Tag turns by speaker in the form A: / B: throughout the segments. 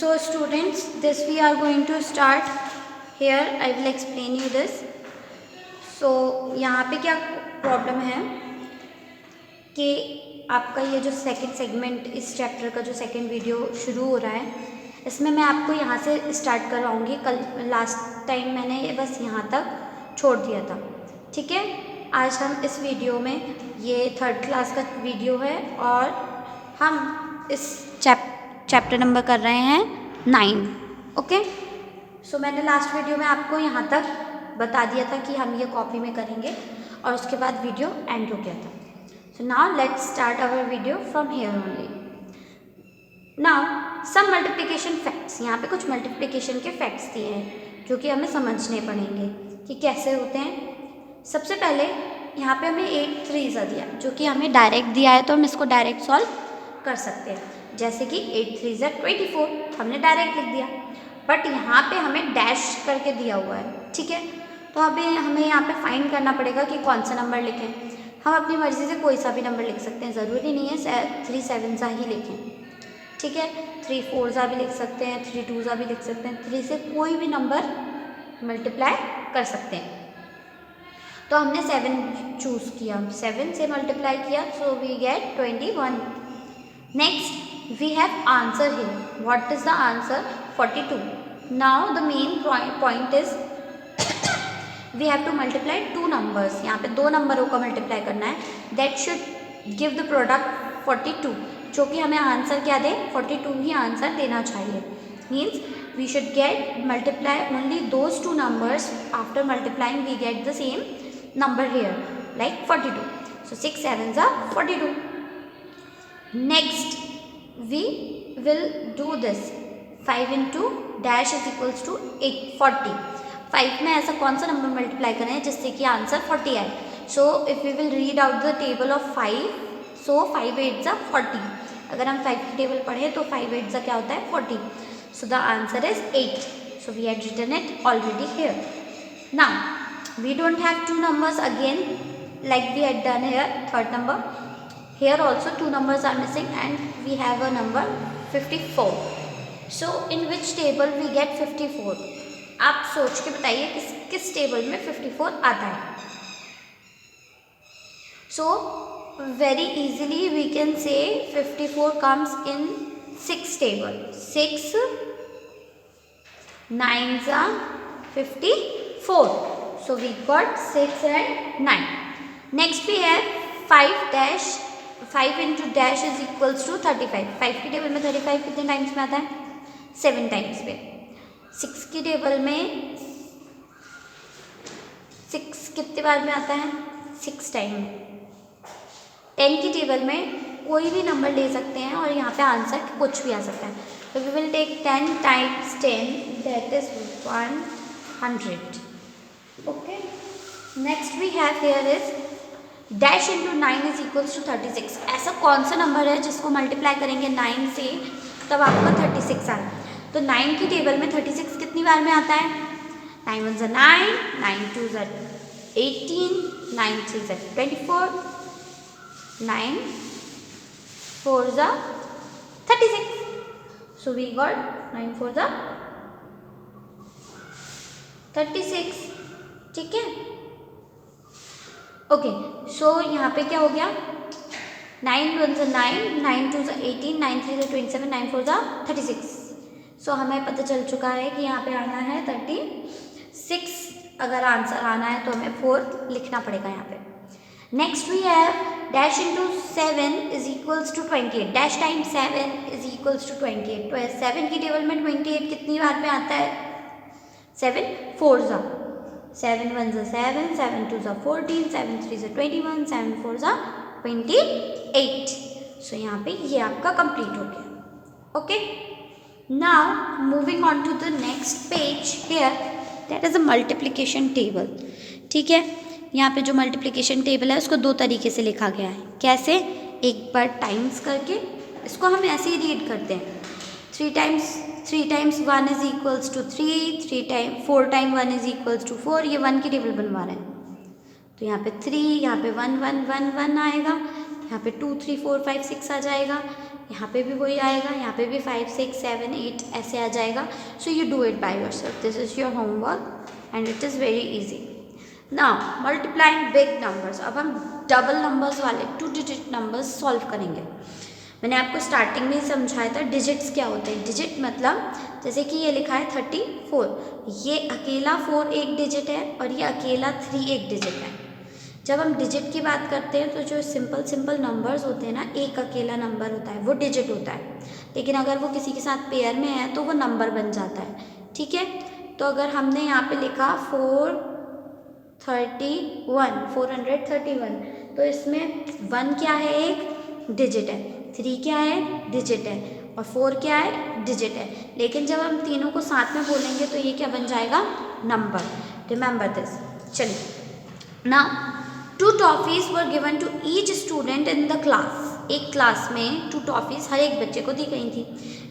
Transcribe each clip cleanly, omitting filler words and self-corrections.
A: So students, this we are going to start. Here I will explain you this. So यहाँ पे क्या problem है कि आपका ये जो सेकंड सेगमेंट इस चैप्टर का जो सेकंड वीडियो शुरू हो रहा है, इसमें मैं आपको यहाँ से स्टार्ट करवाऊँगी। कल लास्ट टाइम मैंने बस यहाँ तक छोड़ दिया था, ठीक है। आज हम इस वीडियो में, ये थर्ड क्लास का वीडियो है और हम इस चैप्टर नंबर कर रहे हैं 9। ओके, सो मैंने लास्ट वीडियो में आपको यहाँ तक बता दिया था कि हम ये कॉपी में करेंगे और उसके बाद वीडियो एंड हो गया था। So now let's start our video from here only. Now some multiplication facts, यहाँ पे कुछ मल्टीप्लिकेशन के फैक्ट्स दिए हैं जो कि हमें समझने पड़ेंगे कि कैसे होते हैं। सबसे पहले यहाँ पे हमें 8 3 दिया जो कि हमें डायरेक्ट दिया है, तो हम इसको डायरेक्ट सॉल्व कर सकते हैं। जैसे कि 8 3 24 हमने डायरेक्ट लिख दिया, बट यहाँ पे हमें डैश करके दिया हुआ है, ठीक है। तो अभी हमें यहाँ पे फाइंड करना पड़ेगा कि कौन सा नंबर लिखें। हम अपनी मर्ज़ी से कोई सा भी नंबर लिख सकते हैं, ज़रूरी नहीं है 3 7 ही लिखें, ठीक है। 3 4 भी लिख सकते हैं, 3 2 भी लिख सकते हैं, 3 से कोई भी नंबर मल्टीप्लाई कर सकते हैं। तो हमने 7 चूज़ किया, 7 से मल्टीप्लाई किया, so we get 21। Next we have answer here. What is the answer? 42। Now the main point is we have to multiply 2 numbers. यहाँ पे 2 नंबरों का मल्टीप्लाई करना है, that should give the product 42, जो कि हमें आंसर क्या दे? 42 ही आंसर देना चाहिए। Means we should get multiply only those 2 numbers. After multiplying we get the same number here, like 42. So 6 7s are 42. Next we will do this. 5 into dash is equals to 40. 5 में ऐसा कौन सा number multiply करें जिससे कि answer 40 आए? So if we will read out the table of 5, so 5 8s are 40। अगर हम 5 की टेबल पढ़ें तो 5 8s क्या होता है? 40। So the answer is 8। So we had written it already here. Now we don't have 2 numbers again like we had done here, third number. Here also 2 numbers are missing and we have a number 54. So in which table we get 54? आप सोच के बताइए किस table में 54 आता है। So very easily we can say 54 comes in 6 table. 6 9s are 54. So we got 6 and 9. Next we have 5 dash, 5 into dash is equals to 35. 5 की table में 35 कितने टाइम्स में आता है? 7 टाइम्स पे। 6 की टेबल में 6 कितने बार में आता है? 6 टाइम में। 10 की टेबल में कोई भी नंबर ले सकते हैं और यहाँ पे आंसर कुछ भी आ सकता है। तो we will take 10 times 10, that is 100. Okay, next we have here is dash into 9 is equals to 36. ऐसा कौन सा नंबर है जिसको मल्टीप्लाई करेंगे 9 से तब आपका 36 आए? तो 9 की टेबल में 36 कितनी बार में आता है? 9 1s are 9, 9 2s are 18, 9 3s are 24, 9 4s are 36. So we got 9 4s are 36, ठीक है। ओके, सो यहाँ पे क्या हो गया? 9 1s are 9, 9 2s are 18, 9 3s are 27, 9 4s are 36. सो हमें पता चल चुका है कि यहाँ पे आना है 36। अगर आंसर आना है तो हमें 4 लिखना पड़ेगा यहाँ पे। Next we have dash into 7 is equals to 28। Dash time 7 is equals to 28। तो 7 की टेबल में 28 कितनी बार में आता है? 7 4s are 7 1s are 7, 7 2s are 14, 7 3s are 21, 7 4s are 28. सो यहाँ पे ये आपका कंप्लीट हो गया। Okay, now moving on to the next page. Here that is a multiplication table, ठीक है। यहाँ पे जो मल्टीप्लिकेशन टेबल है उसको 2 तरीके से लिखा गया है। कैसे? एक बार टाइम्स करके, इसको हम ऐसे ही रीड करते हैं। 3 times 1 is equals to 3, 4 times 1 is equals to 4। ये 1 की टेबल बनवा रहे हैं, तो यहाँ पे 3, यहाँ पे 1 1 1 1 आएगा, यहाँ पे 2 3 4 5 6 आ जाएगा, यहाँ पे भी वही आएगा, यहाँ पे भी 5 6 7 8 ऐसे आ जाएगा. So you do it by yourself. This is your homework and it is very easy. Now multiplying big numbers. अब हम डबल नंबर्स वाले 2 डिजिट नंबर्स सॉल्व करेंगे. मैंने आपको स्टार्टिंग में ही समझाया था डिजिट्स क्या होते हैं. डिजिट मतलब जैसे कि ये लिखा है 34, ये अकेला 4 एक डिजिट है और ये अकेला 3 एक डिजिट है. जब हम डिजिट की बात करते हैं तो जो सिंपल नंबर्स होते हैं ना, एक अकेला नंबर होता है वो डिजिट होता है. लेकिन अगर वो किसी के साथ पेयर में है तो वो नंबर बन जाता है. ठीक है, तो अगर हमने यहाँ पे लिखा 431, तो इसमें 1 क्या है, एक डिजिट है, 3 क्या है, डिजिट है, और 4 क्या है, डिजिट है. लेकिन जब हम तीनों को साथ में बोलेंगे तो ये क्या बन जाएगा, नंबर. Remember this. चलिए, now 2 toffees were given to each student in the class. एक क्लास में 2 टॉफीज हर एक बच्चे को दी गई थी.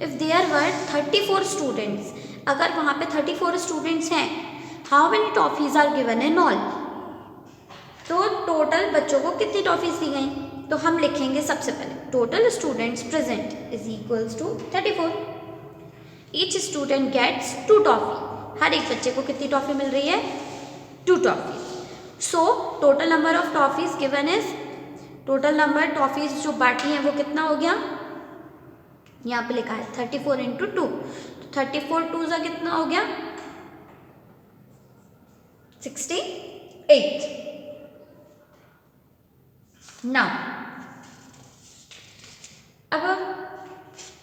A: इफ़ देयर वर 34 स्टूडेंट्स, अगर वहाँ पे 34 स्टूडेंट्स हैं, how many toffees are given in all. तो टोटल बच्चों को कितनी टॉफीज दी गई. तो हम लिखेंगे सबसे पहले total students present is equals to 34. Each student gets 2 toffee. हर एक बच्चे को कितनी टॉफी मिल रही है, 2 toffee. So total number of toffees given is, total number toffees जो बांटी हैं वो कितना हो गया, यहाँ पे लिखा है 34 इंटू 2. तो 34 2 सा कितना हो गया, 68. नाउ अब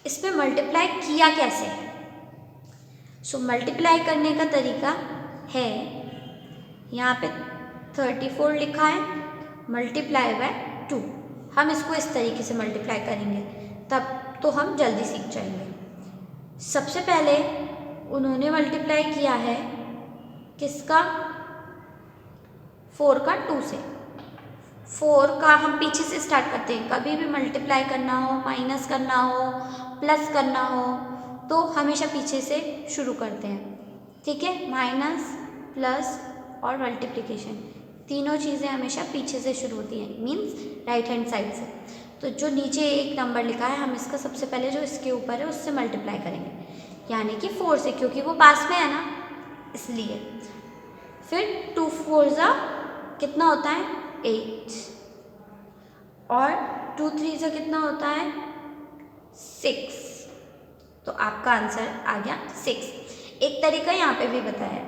A: इसमें मल्टीप्लाई किया कैसे. सो मल्टीप्लाई करने का तरीका है, यहाँ पे 34 लिखा है, मल्टीप्लाई बाय 2. हम इसको इस तरीके से मल्टीप्लाई करेंगे, तब तो हम जल्दी सीख जाएंगे. सबसे पहले उन्होंने मल्टीप्लाई किया है किसका, 4 का 2 से. 4 का हम पीछे से स्टार्ट करते हैं. कभी भी मल्टीप्लाई करना हो, माइनस करना हो, प्लस करना हो, तो हमेशा पीछे से शुरू करते हैं. ठीक है, माइनस, प्लस और मल्टीप्लिकेशन, तीनों चीज़ें हमेशा पीछे से शुरू होती हैं, मीन्स राइट हैंड साइड से. तो जो नीचे एक नंबर लिखा है, हम इसका सबसे पहले जो इसके ऊपर है उससे मल्टीप्लाई करेंगे, यानी कि 4 से, क्योंकि वो पास में है ना, इसलिए. फिर 2 4 ज़ा कितना होता है, 8, और 2 3 ज़ा कितना होता है, 6. तो आपका आंसर आ गया 6. एक तरीका यहाँ पे भी बताया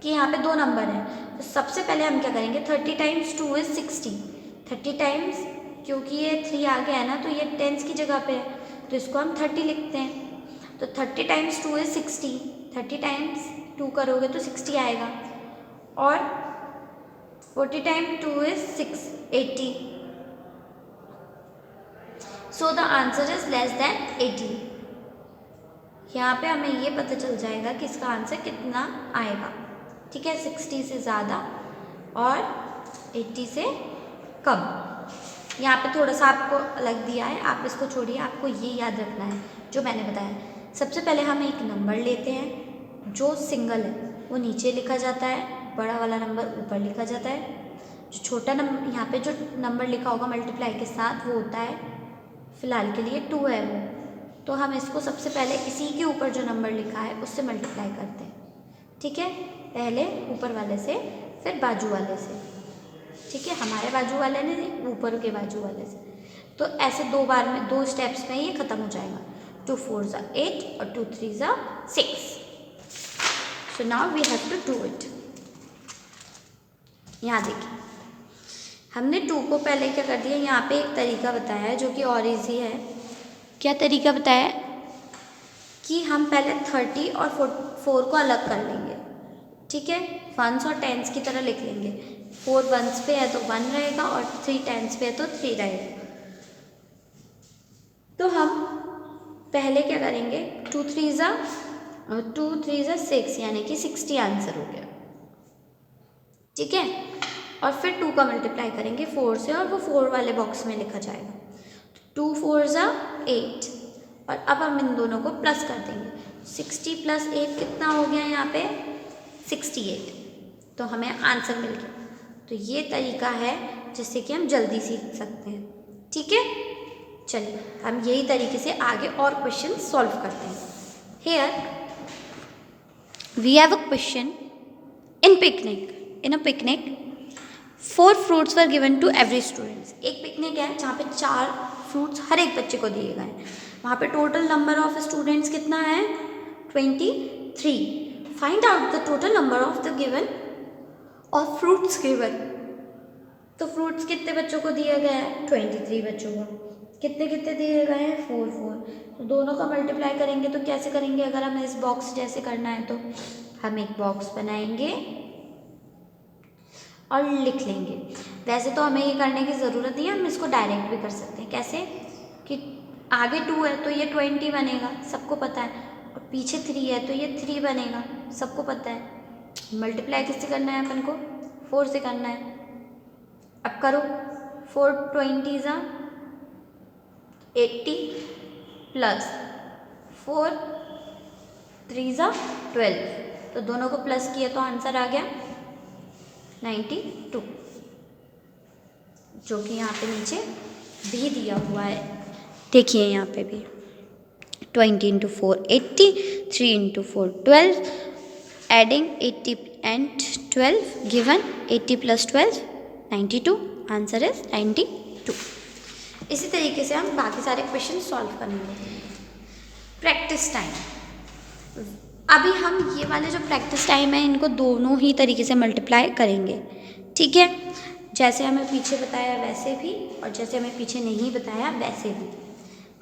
A: कि यहाँ पे 2 नंबर हैं, तो सबसे पहले हम क्या करेंगे, 30 टाइम्स 2 इज 60. 30 टाइम्स, क्योंकि ये 3 आ गया है ना, तो ये टेंस की जगह पे है, तो इसको हम 30 लिखते हैं. तो 30 टाइम्स 2 इज 60. 30 टाइम्स 2 करोगे तो 60 आएगा. और 40 times 2 is 6, 80. So the answer is less than 80. यहाँ पे हमें ये पता चल जाएगा कि इसका आंसर कितना आएगा. ठीक है, 60 से ज़्यादा और 80 से कम. यहाँ पे थोड़ा सा आपको अलग दिया है, आप इसको छोड़िए, आपको ये याद रखना है जो मैंने बताया. सबसे पहले हम एक नंबर लेते हैं, जो सिंगल है वो नीचे लिखा जाता है, बड़ा वाला नंबर ऊपर लिखा जाता है. जो छोटा नंबर, यहाँ पे जो नंबर लिखा होगा मल्टीप्लाई के साथ, वो होता है, फ़िलहाल के लिए 2 है वो, तो हम इसको सबसे पहले इसी के ऊपर जो नंबर लिखा है उससे मल्टीप्लाई करते हैं. ठीक है, पहले ऊपर वाले से, फिर बाजू वाले से. ठीक है, हमारे बाजू वाले ने, ऊपर के बाजू वाले से. तो ऐसे 2 बार में, 2 स्टेप्स में ये ख़त्म हो जाएगा. 2 4 ज़ा 8 और 2 3 ज़ा 6. So now we have to do it. यहाँ देखिए, हमने 2 को पहले क्या कर दिया, यहाँ पे एक तरीका बताया है जो कि और ईजी है. क्या तरीका बताया कि हम पहले 30 और 4 को अलग कर लेंगे. ठीक है, 1s और 10s की तरह लिख लेंगे. 4 1s पे है तो 1 रहेगा, और 3 10s पे है तो 3 रहेगा. तो हम पहले क्या करेंगे, 2 3 ज़ा 6, यानी कि 60 आंसर हो गया. ठीक है, और फिर 2 का मल्टीप्लाई करेंगे 4 से, और वो 4 वाले बॉक्स में लिखा जाएगा. 2 4 ज़ा 8, और अब हम इन दोनों को प्लस कर देंगे. 60 + 8 कितना हो गया यहाँ पे, 68. तो हमें आंसर मिल गया. तो ये तरीका है जिससे कि हम जल्दी सीख सकते हैं. ठीक है, चलिए हम यही तरीके से आगे और क्वेश्चन सॉल्व करते हैं। Here we have a question in a picnic 4 fruits were given to every student। एक पिकनिक है जहाँ पे 4 फ्रूट्स हर एक बच्चे को दिए गए हैं। वहाँ पे टोटल नंबर ऑफ स्टूडेंट्स कितना है 23। Find out the total number of the given और फ्रूट्स गिवन। तो फ्रूट्स कितने बच्चों को दिया गया है 23 बच्चों को। कितने कितने दिए गए हैं 4। तो दोनों का मल्टीप्लाई करेंगे तो कैसे करेंगे? अगर हमें इस बॉक्स जैसे करना है तो हम एक बॉक्स बनाएंगे और लिख लेंगे। वैसे तो हमें ये करने की ज़रूरत नहीं है, हम इसको डायरेक्ट भी कर सकते हैं। कैसे कि आगे 2 है तो ये 20 बनेगा, सबको पता है, और पीछे 3 है तो ये 3 बनेगा, सबको पता है। मल्टीप्लाई किससे करना है अपन को 4 से करना है। अब करो 4 20 80 प्लस 4 3 12। तो दोनों को प्लस किया तो आंसर आ गया 92, जो कि यहाँ पे नीचे भी दिया हुआ है। देखिए यहाँ पे भी 20 into 4 80, 3 into 4 12, adding 80 and 12 given 80 plus 12 92। Answer is 92। इसी तरीके से हम बाकी सारे क्वेश्चन सॉल्व करेंगे। Practice time. अभी हम ये वाले जो प्रैक्टिस टाइम है इनको दोनों ही तरीके से मल्टीप्लाई करेंगे, ठीक है। जैसे हमें पीछे बताया वैसे भी, और जैसे हमें पीछे नहीं बताया वैसे भी।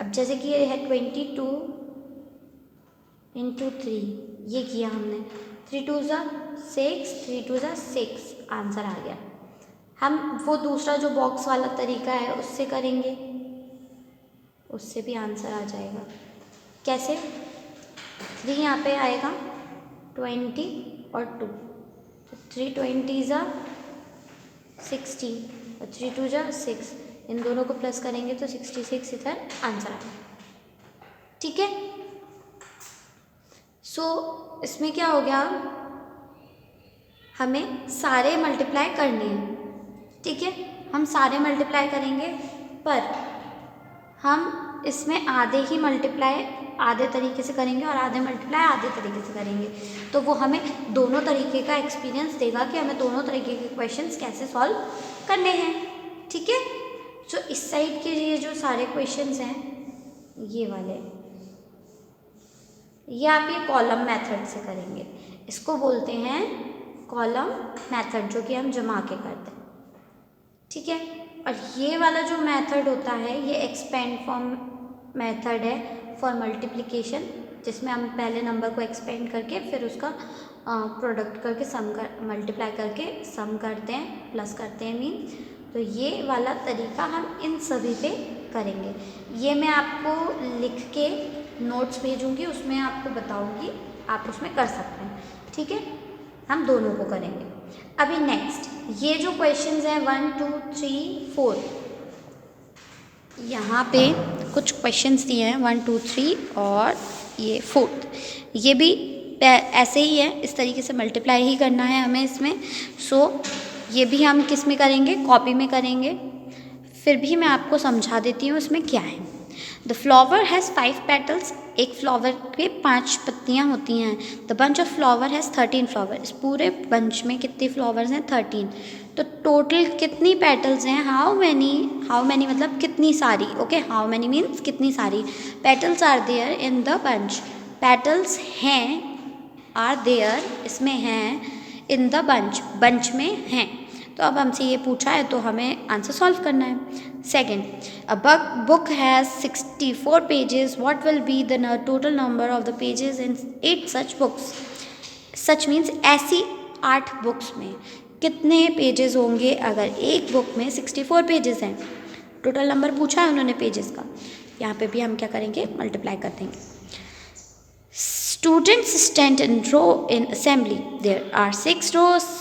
A: अब जैसे कि ये है 22 इंटू 3, ये किया हमने 3 2 6, 3 2 6, आंसर आ गया। हम वो दूसरा जो बॉक्स वाला तरीका है उससे करेंगे, उससे भी आंसर आ जाएगा। कैसे? 3 यहाँ पे आएगा 20 और 2, तो 3 20 60 और 3 2 6, इन दोनों को प्लस करेंगे तो 66 इधर आंसर आएगा, ठीक है। सो इसमें क्या हो गया, हमें सारे मल्टीप्लाई करने हैं, ठीक है। हम सारे मल्टीप्लाई करेंगे, पर हम इसमें आधे ही मल्टीप्लाई आधे तरीके से करेंगे और आधे मल्टीप्लाई आधे तरीके से करेंगे। तो वो हमें दोनों तरीके का एक्सपीरियंस देगा कि हमें दोनों तरीके के क्वेश्चंस कैसे सॉल्व करने हैं, ठीक है। जो इस साइड के ये जो सारे क्वेश्चंस हैं ये वाले, ये आप ये कॉलम मेथड से करेंगे। इसको बोलते हैं कॉलम मेथड, जो कि हम जमा के करते हैं, ठीक है। और ये वाला जो मेथड होता है ये एक्सपेंड फॉर्म मेथड है फॉर मल्टीप्लिकेशन, जिसमें हम पहले नंबर को एक्सपेंड करके फिर उसका प्रोडक्ट करके मल्टीप्लाई करके सम करते हैं, प्लस करते हैं मीन। तो ये वाला तरीका हम इन सभी पे करेंगे। ये मैं आपको लिख के नोट्स भेजूंगी, उसमें आपको बताऊंगी, आप उसमें कर सकते हैं, ठीक है। हम दोनों को करेंगे। अभी नेक्स्ट ये जो क्वेश्चंस हैं 1 2 3 4, यहाँ पे कुछ क्वेश्चंस दिए हैं 1 2 3 और ये 4th, ये भी ऐसे ही है, इस तरीके से मल्टीप्लाई ही करना है हमें इसमें। सो ये भी हम किस में करेंगे, कॉपी में करेंगे। फिर भी मैं आपको समझा देती हूँ इसमें क्या है। द फ्लावर हैज़ 5 पेटल्स, एक फ्लावर के 5 पत्तियाँ होती हैं। The bunch of flower has 13 flower, इस पूरे बंच में कितने फ्लावर्स हैं 13। तो टोटल कितनी पेटल्स हैं, हाउ मैनी मतलब कितनी सारी, ओके। हाउ मैनी मीन्स कितनी सारी petals are there in the bunch, petals हैं आर देयर, इसमें हैं, इन द बंच में हैं। तो अब हमसे ये पूछा है तो हमें आंसर सॉल्व करना है। Second, a book has 64 pages, what will be the total number of the pages in 8 such books. Such means ऐसी 8 बुक्स में कितने पेजेस होंगे। अगर एक बुक में 64 पेजेस हैं, टोटल नंबर पूछा है उन्होंने पेजेस का, यहाँ पे भी हम क्या करेंगे, मल्टीप्लाई कर देंगे। Students stand in row in assembly, there are 6 rows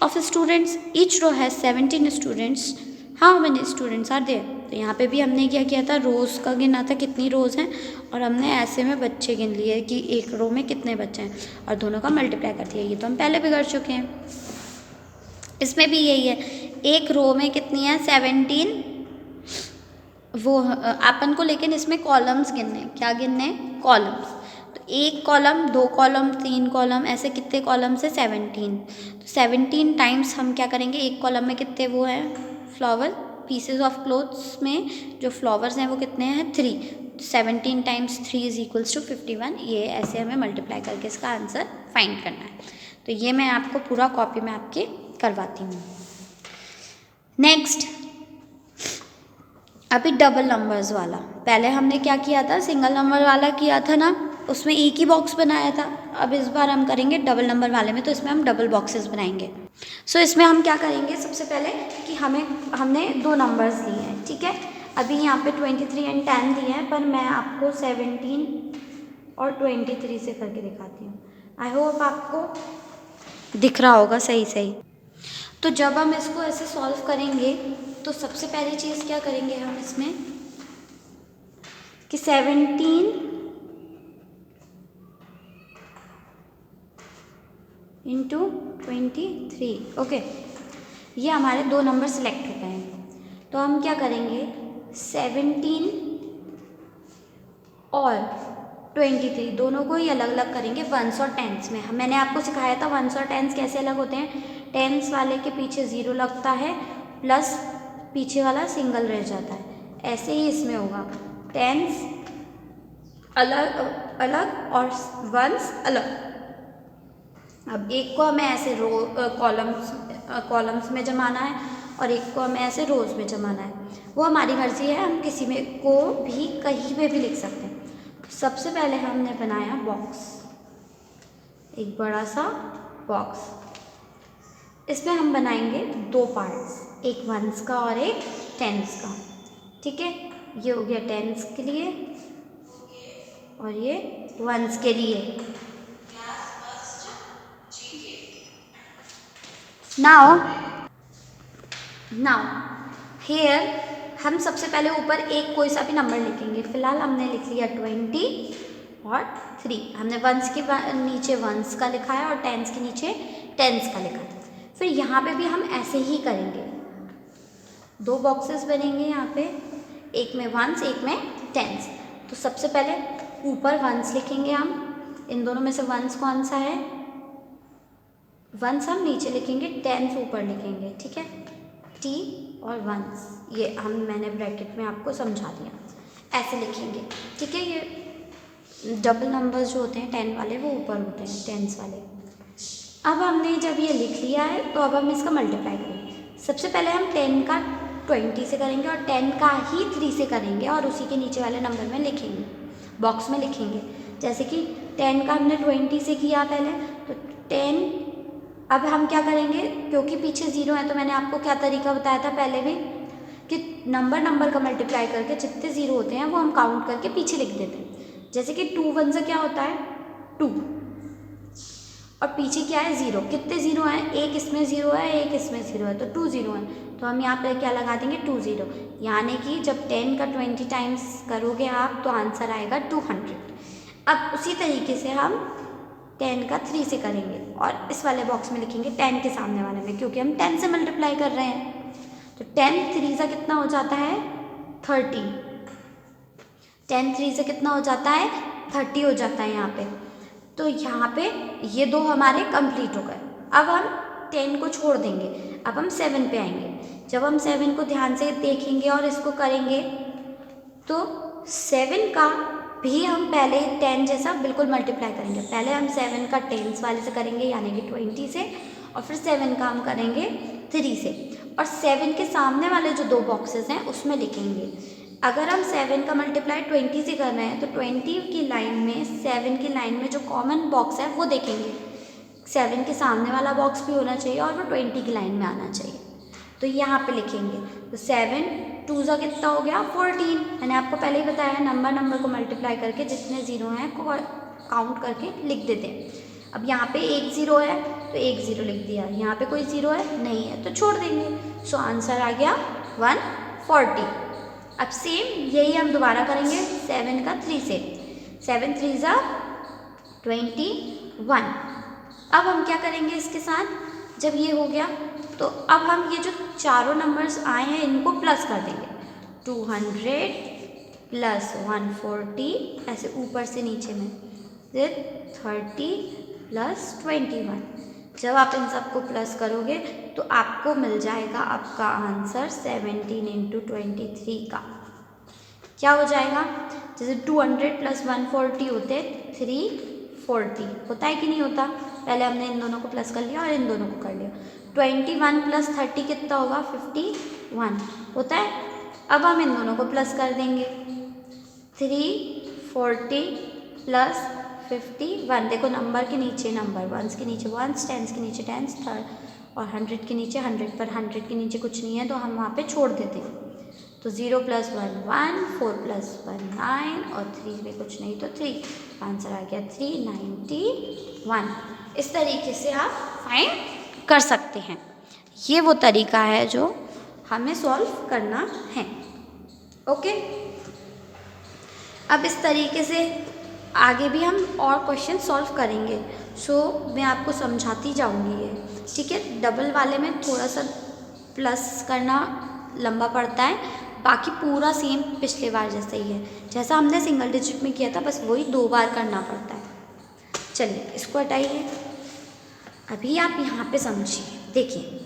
A: of students, each row has 17 students, how many students are there। तो यहाँ पे भी हमने क्या किया था, रोज़ का गिना था कितनी रोज़ हैं, और हमने ऐसे में बच्चे गिन लिए कि एक रो में कितने बच्चे हैं, और दोनों का मल्टीप्लाई कर दिया। ये तो हम पहले भी कर चुके हैं। इसमें भी यही है, एक रो में कितनी है 17 वो अपन को लेकिन इसमें कॉलम्स गिनने, क्या गिनने, कॉलम्स। तो एक कॉलम, दो कॉलम, तीन कॉलम, ऐसे कितने कॉलम से 17। तो 17 टाइम्स हम क्या करेंगे, एक कॉलम में कितने वो हैं फ्लावर, पीसेज ऑफ क्लोथ्स में जो फ्लावर्स हैं वो कितने हैं 3। 17 टाइम्स 3 इज इक्वल्स टू 51। ये ऐसे हमें मल्टीप्लाई करके इसका आंसर फाइंड करना है। तो ये मैं आपको पूरा कॉपी में आपके करवाती हूँ। नेक्स्ट, अभी डबल नंबर्स वाला, पहले हमने क्या किया था, सिंगल नंबर वाला किया था ना, उसमें एक ही बॉक्स बनाया था। अब इस बार हम करेंगे डबल नंबर वाले में, तो इसमें हम डबल बॉक्सेस बनाएंगे। सो इसमें हम क्या करेंगे, सबसे पहले कि हमने 2 नंबर्स लिए हैं, ठीक है। अभी यहाँ पे 23 एंड 10 दिए हैं, पर मैं आपको 17 और 23 से करके दिखाती हूँ। आई होप आपको दिख रहा होगा सही सही। तो जब हम इसको ऐसे सॉल्व करेंगे तो सबसे पहली चीज़ क्या करेंगे हम इसमें कि 17 इंटू 23, ओके, ये हमारे 2 नंबर सिलेक्ट हो गए हैं। तो हम क्या करेंगे, 17 और 23 दोनों को ही अलग अलग करेंगे वंस और टेंस में। मैंने आपको सिखाया था वंस और टेंस कैसे अलग होते हैं। टेंस वाले के पीछे 0 लगता है, प्लस पीछे वाला सिंगल रह जाता है। ऐसे ही इसमें होगा, टेंस अलग अलग और वंस अलग। अब एक को हमें ऐसे कॉलम्स में जमाना है और एक को हमें ऐसे रोज में जमाना है, वो हमारी मर्जी है, हम किसी में को भी कहीं पे भी लिख सकते हैं। सबसे पहले हमने बनाया बॉक्स, एक बड़ा सा बॉक्स। इसमें हम बनाएंगे 2 पार्ट्स, एक वंस का और एक टेंस का, ठीक है। ये हो गया टेंस के लिए और ये वंस के लिए। नाउ हियर हम सबसे पहले ऊपर एक कोई सा भी नंबर लिखेंगे। फिलहाल हमने लिख लिया 20 और 3। हमने वंस के नीचे वंस का लिखा है और टेंस के नीचे टेंस का लिखा है। फिर यहाँ पे भी हम ऐसे ही करेंगे, 2 बॉक्सेस बनेंगे यहाँ पे, एक में वंस एक में टेंस। तो सबसे पहले ऊपर वंस लिखेंगे हम। इन दोनों में से वंस कौन सा है, वंस हम नीचे लिखेंगे, टेंस ऊपर लिखेंगे, ठीक है। टी और वंस, ये मैंने ब्रैकेट में आपको समझा दिया, ऐसे लिखेंगे, ठीक है। ये डबल नंबर्स जो होते हैं 10 वाले वो ऊपर होते हैं, टेंस वाले। अब हमने जब ये लिख लिया है तो अब हम इसका मल्टीप्लाई करेंगे। सबसे पहले हम 10 का 20 से करेंगे और 10 का ही 3 से करेंगे और उसी के नीचे वाले नंबर में लिखेंगे, बॉक्स में लिखेंगे। जैसे कि 10 का हमने 20 से किया पहले, तो 10। अब हम क्या करेंगे, क्योंकि पीछे 0 है तो मैंने आपको क्या तरीका बताया था पहले भी, कि नंबर का मल्टीप्लाई करके जितने 0 होते हैं वो हम काउंट करके पीछे लिख देते हैं। जैसे कि 2 1 से क्या होता है 2 और पीछे क्या है 0। कितने 0 हैं, एक इसमें 0 है एक इसमें 0 है, तो 2 0 है। तो हम यहाँ पे क्या लगा देंगे 2 0, यानी कि जब 10 का 20 टाइम्स करोगे आप तो आंसर आएगा 200। अब उसी तरीके से हम 10 का 3 से करेंगे और इस वाले बॉक्स में लिखेंगे 10 के सामने वाले में, क्योंकि हम 10 से मल्टीप्लाई कर रहे हैं। तो 10 3 से कितना हो जाता है 30, 10 3 से कितना हो जाता है 30 हो जाता है यहाँ पे। तो यहाँ पे ये 2 हमारे कंप्लीट हो गए। अब हम 10 को छोड़ देंगे, अब हम 7 पे आएंगे। जब हम 7 को ध्यान से देखेंगे और इसको करेंगे तो 7 का भी हम पहले 10 जैसा बिल्कुल मल्टीप्लाई करेंगे। पहले हम 7 का टेंस वाले से करेंगे यानी कि 20 से, और फिर 7 का हम करेंगे 3 से, और 7 के सामने वाले जो 2 बॉक्सेस हैं उसमें लिखेंगे। अगर हम 7 का मल्टीप्लाई 20 से कर रहे हैं तो 20 की लाइन में 7 की लाइन में जो कॉमन बॉक्स है वो देखेंगे। 7 के सामने वाला बॉक्स भी होना चाहिए और वो 20 की लाइन में आना चाहिए। तो यहाँ पे लिखेंगे, तो 7 2 ज़ा कितना हो गया 14। मैंने आपको पहले ही बताया है नंबर को मल्टीप्लाई करके जितने 0 हैं को काउंट करके लिख देते हैं। अब यहाँ पे एक 0 है तो एक 0 लिख दिया, यहाँ पे कोई 0 है नहीं है तो छोड़ देंगे। सो आंसर आ गया 140। अब सेम यही हम दोबारा करेंगे 7 का 3 से, 7 3 ज़ा 21। अब हम क्या करेंगे इसके साथ, जब ये हो गया तो अब हम ये जो चारों नंबर्स आए हैं इनको प्लस कर देंगे। 200 प्लस 140 ऐसे ऊपर से नीचे में, फिर 30 प्लस 21। जब आप इन सबको प्लस करोगे तो आपको मिल जाएगा आपका आंसर 17 इंटू 23 का। क्या हो जाएगा, जैसे 200 प्लस 140 होते 340 होता है कि नहीं होता। पहले हमने इन दोनों को प्लस कर लिया और इन दोनों को कर लिया। 21 प्लस 30 कितना होगा, 51 होता है। अब हम इन दोनों को प्लस कर देंगे, 340 प्लस 51। देखो नंबर के नीचे नंबर, वंस के नीचे वंस, टेंस के नीचे टेंस, थर्ड और 100 के नीचे 100, पर 100 के नीचे कुछ नहीं है तो हम वहाँ पे छोड़ देते हैं। तो 0 प्लस 1 1, 4 प्लस 1 9 और 3 में कुछ नहीं तो 3। आंसर आ गया 391। इस तरीके से आप फाइंड कर सकते हैं। ये वो तरीका है जो हमें सॉल्व करना है। ओके, अब इस तरीके से आगे भी हम और क्वेश्चन सॉल्व करेंगे। सो मैं आपको समझाती जाऊंगी ये, ठीक है। डबल वाले में थोड़ा सा प्लस करना लंबा पड़ता है, बाकी पूरा सेम पिछले बार जैसा ही है। जैसा हमने सिंगल डिजिट में किया था बस वही 2 बार करना पड़ता है। चलिए इसको हटाइए। अभी आप यहाँ पे समझिए, देखिए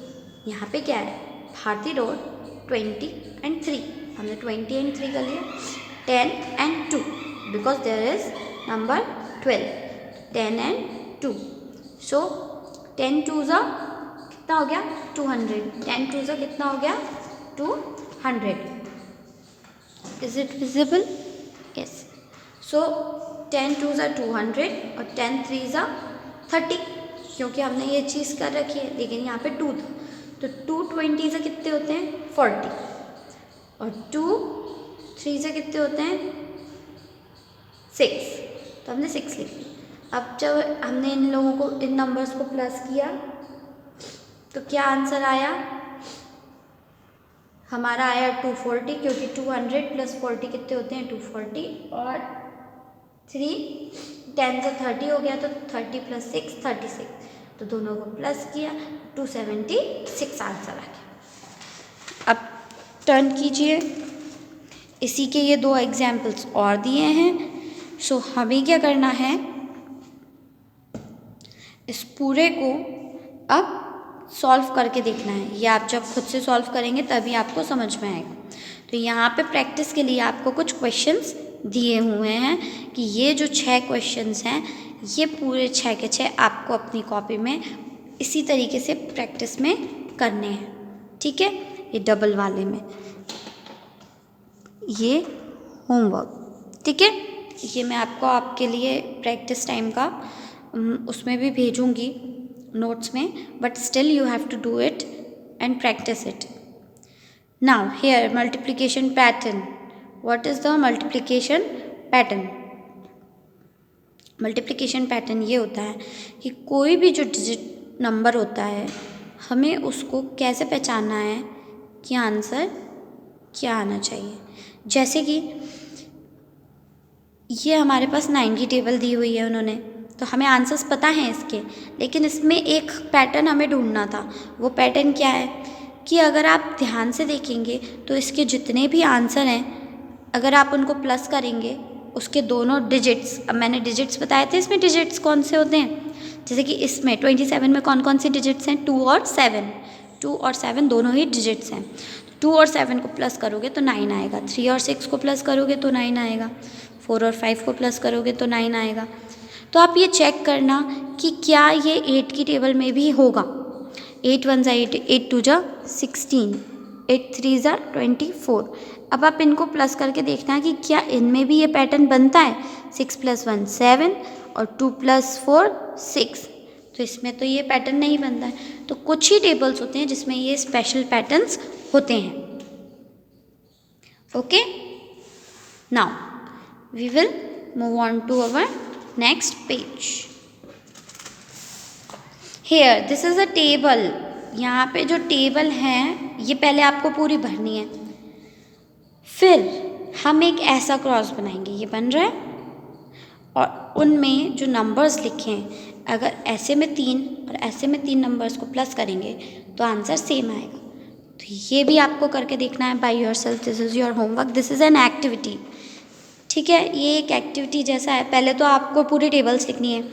A: यहाँ पे क्या है, भारती रोड 20 and 3। हमने 20 and 3 कर लिया। 10 and 2 because there is number 12, 10 and 2। So 10 2 ज़ा कितना हो गया, 200। 10 2 ज़ा कितना हो गया, 200। Is it visible, yes. So 10 2 ज़ा 200 और 10 3 ज़ा 30, क्योंकि हमने ये चीज़ कर रखी है। लेकिन यहाँ पे 2 था तो 220 से कितने होते हैं, 40, और 2 3 से कितने होते हैं, 6, तो हमने 6 लिख लिया। अब जब हमने इन लोगों को, इन नंबर्स को प्लस किया तो क्या आंसर आया हमारा, आया 240, क्योंकि 200 प्लस 40 कितने होते हैं, 240, और 3 10 से 30 हो गया तो 30 प्लस 6 36, तो दोनों को प्लस किया 276 आंसर आ गया। अब टर्न कीजिए, इसी के ये 2 एग्जाम्पल्स और दिए हैं। सो हमें क्या करना है, इस पूरे को अब सॉल्व करके देखना है। ये आप जब खुद से सॉल्व करेंगे तभी आपको समझ में आएगा। तो यहाँ पे प्रैक्टिस के लिए आपको कुछ क्वेश्चंस दिए हुए हैं कि ये जो 6 क्वेश्चंस हैं ये पूरे 6 के 6 आपको अपनी कॉपी में इसी तरीके से प्रैक्टिस में करने हैं, ठीक है। ये डबल वाले में ये होमवर्क, ठीक है। ये मैं आपको आपके लिए प्रैक्टिस टाइम का उसमें भी भेजूंगी नोट्स में, but still you have to do it and practice it. Now here multiplication pattern. What is the multiplication pattern? Multiplication pattern ये होता है कि कोई भी जो डिजिट नंबर होता है हमें उसको कैसे पहचानना है कि आंसर क्या आना चाहिए। जैसे कि ये हमारे पास 90 टेबल दी हुई है उन्होंने, तो हमें आंसर्स पता हैं इसके, लेकिन इसमें एक पैटर्न हमें ढूंढना था। वो पैटर्न क्या है कि अगर आप ध्यान से देखेंगे तो इसके जितने भी आंसर हैं अगर आप उनको प्लस करेंगे उसके दोनों डिजिट्स, अब मैंने डिजिट्स बताए थे, इसमें डिजिट्स कौन से होते हैं, जैसे कि इसमें 27 में कौन कौन से डिजिट्स हैं, 2 और 7, 2 और 7 दोनों ही डिजिट्स हैं। 2 और 7 को प्लस करोगे तो 9 आएगा, 3 और 6 को प्लस करोगे तो 9 आएगा, 4 और 5 को प्लस करोगे तो 9 आएगा। तो आप ये चेक करना कि क्या ये 8 की टेबल में भी होगा। 8 1 ज़ा 8, 8 2 ज़ा 16, 8 3 ज़ा 24। अब आप इनको प्लस करके देखना है कि क्या इनमें भी ये पैटर्न बनता है। 6 + 1 7 और 2 + 4 6, तो इसमें तो ये पैटर्न नहीं बनता है। तो कुछ ही टेबल्स होते हैं जिसमें ये स्पेशल पैटर्न्स होते हैं। Okay, now we will move on to our next page. Here this is a table. यहाँ पे जो टेबल है ये पहले आपको पूरी भरनी है, फिर हम एक ऐसा क्रॉस बनाएंगे, ये बन रहा है, और उनमें जो नंबर्स लिखे हैं अगर ऐसे में 3 और ऐसे में 3 नंबर्स को प्लस करेंगे तो आंसर सेम आएगा। तो ये भी आपको करके देखना है by your self. This is your homework, this is an activity. ठीक है, ये एक एक्टिविटी जैसा है। पहले तो आपको पूरी टेबल्स लिखनी है,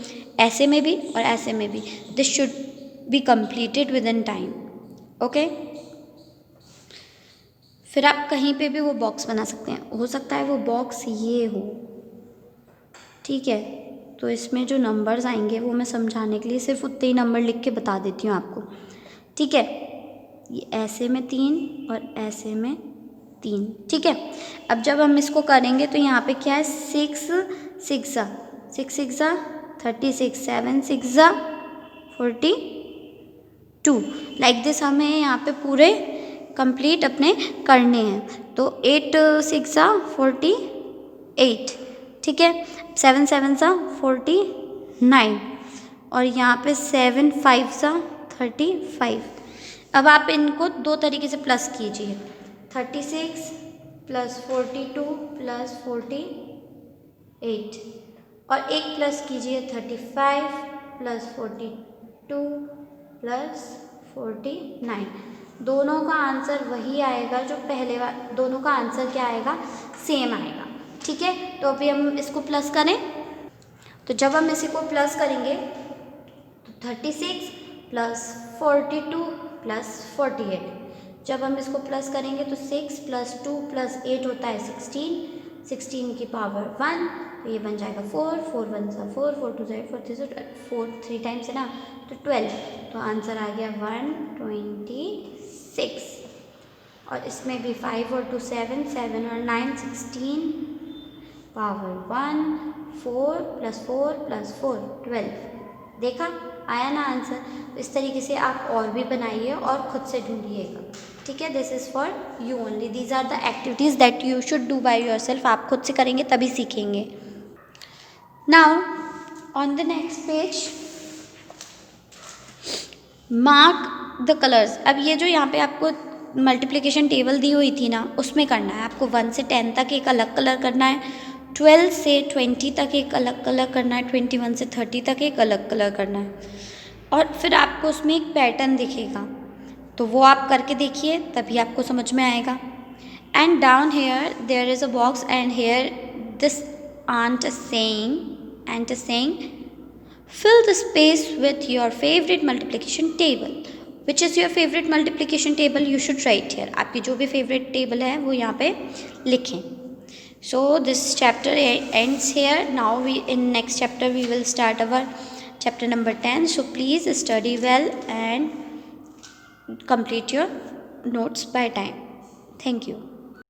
A: ऐसे में भी और ऐसे में भी। This should be completed with in time. Okay, फिर आप कहीं पे भी वो बॉक्स बना सकते हैं। हो सकता है वो बॉक्स ये हो, ठीक है। तो इसमें जो नंबर्स आएंगे वो मैं समझाने के लिए सिर्फ उतने ही नंबर लिख के बता देती हूँ आपको, ठीक है। ये ऐसे में 3 और ऐसे में 3, ठीक है। अब जब हम इसको करेंगे तो यहाँ पे क्या है, 6 6 36, 7 6 42, लाइक दिस हमें यहाँ पे पूरे कंप्लीट अपने करने हैं। तो 8 6 48, ठीक है। 7 7 49 और यहाँ पे 7 5 35। अब आप इनको दो तरीके से प्लस कीजिए, 36 प्लस 42 प्लस 48, और एक प्लस कीजिए 35 प्लस 42 प्लस 49। दोनों का आंसर वही आएगा जो पहले दोनों का आंसर क्या आएगा, सेम आएगा, ठीक है। तो अभी हम इसको प्लस करें। तो जब हम इसी को प्लस करेंगे तो 36 प्लस 42 प्लस 48। जब हम इसको प्लस करेंगे तो 6 प्लस 2 प्लस 8 होता है 16, 16 की पावर 1, तो ये बन जाएगा 4, 4 1 सा 4, 4 2 4 3 से 4 3 टाइम्स है ना, तो 12। तो आंसर आ गया 126। और इसमें भी 5 और 2 7, 7 और 9 16, पावर 1, 4 प्लस 4 प्लस 4 12। देखा, आया ना आंसर। तो इस तरीके से आप और भी बनाइए और खुद से ढूंढिएगा, ठीक है। This is for you only, these are the activities that you should do by yourself. आप खुद से करेंगे तभी सीखेंगे। Now on the next page, mark the colours. अब ये जो यहाँ पे आपको मल्टीप्लिकेशन टेबल दी हुई थी ना, उसमें करना है आपको 1 से 10 तक एक अलग कलर करना है, 12 से 20 तक एक अलग कलर करना है, 21 से 30 तक एक अलग कलर करना है। और फिर आपको उसमें एक पैटर्न दिखेगा, तो वो आप करके देखिए तभी आपको समझ में आएगा। And down here there is a box and here this aunt saying fill the space with your favorite multiplication table. Which is your favorite multiplication table? You should write here. आपकी जो भी favorite table है वो यहाँ पे लिखें. So this chapter ends here. Now in next chapter we will start our chapter number 10. So please study well and complete your notes by time. Thank you.